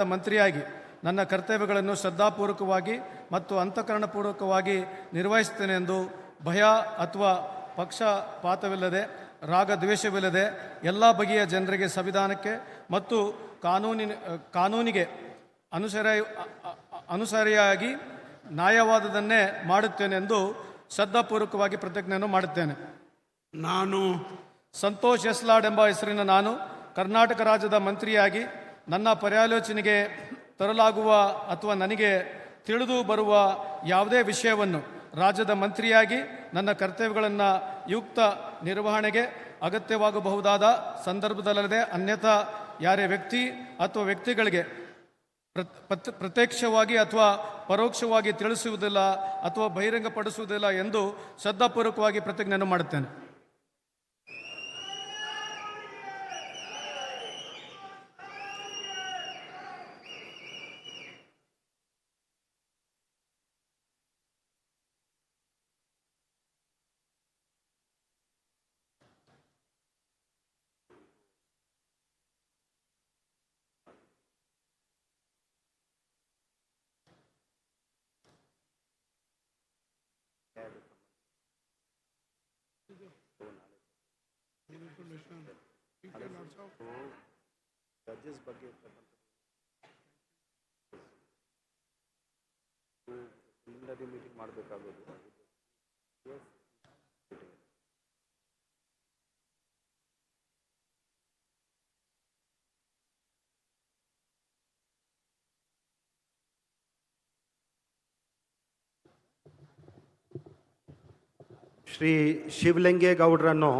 ಮಂತ್ರಿಯಾಗಿ ನನ್ನ ಕರ್ತವ್ಯಗಳನ್ನು ಶ್ರದ್ಧಾಪೂರ್ವಕವಾಗಿ ಮತ್ತು ಅಂತಃಕರಣಪೂರ್ವಕವಾಗಿ ನಿರ್ವಹಿಸುತ್ತೇನೆ ಎಂದು ಭಯ ಅಥವಾ ಪಕ್ಷಪಾತವಿಲ್ಲದೆ ರಾಗದ್ವೇಷವಿಲ್ಲದೆ ಎಲ್ಲ ಬಗೆಯ ಜನರಿಗೆ ಸಂವಿಧಾನಕ್ಕೆ ಮತ್ತು ಕಾನೂನಿಗೆ ಅನುಸರಿಯಾಗಿ ನ್ಯಾಯವಾದದನ್ನೇ ಮಾಡುತ್ತೇನೆ ಎಂದು ಶ್ರದ್ಧಾಪೂರ್ವಕವಾಗಿ ಪ್ರತಿಜ್ಞೆಯನ್ನು ಮಾಡುತ್ತೇನೆ. ನಾನು ಸಂತೋಷ್ ಎಸ್ಲಾಡ್ ಎಂಬ ಹೆಸರಿನ ನಾನು ಕರ್ನಾಟಕ ರಾಜ್ಯದ ಮಂತ್ರಿಯಾಗಿ ನನ್ನ ಪರ್ಯಾಲೋಚನೆಗೆ ತರಲಾಗುವ ಅಥವಾ ನನಗೆ ತಿಳಿದು ಬರುವ ಯಾವುದೇ ವಿಷಯವನ್ನು ರಾಜ್ಯದ ಮಂತ್ರಿಯಾಗಿ ನನ್ನ ಕರ್ತವ್ಯಗಳನ್ನು ಯುಕ್ತ ನಿರ್ವಹಣೆಗೆ ಅಗತ್ಯವಾಗಬಹುದಾದ ಸಂದರ್ಭದಲ್ಲದೆ ಅನ್ಯಥಾ ಯಾರೇ ವ್ಯಕ್ತಿ ಅಥವಾ ವ್ಯಕ್ತಿಗಳಿಗೆ ಪ್ರತ್ಯಕ್ಷವಾಗಿ ಅಥವಾ ಪರೋಕ್ಷವಾಗಿ ತಿಳಿಸುವುದಿಲ್ಲ ಅಥವಾ ಬಹಿರಂಗಪಡಿಸುವುದಿಲ್ಲ ಎಂದು ಶ್ರದ್ಧಾಪೂರ್ವಕವಾಗಿ ಪ್ರತಿಜ್ಞೆಯನ್ನು ಮಾಡುತ್ತೇನೆ. ಜಡ್ಜಸ್ ಬಗ್ಗೆ ಮೀಟಿಂಗ್ ಮಾಡಬೇಕಾಗೋದು. ಶ್ರೀ ಶಿವಲಿಂಗೇಗೌಡರನ್ನು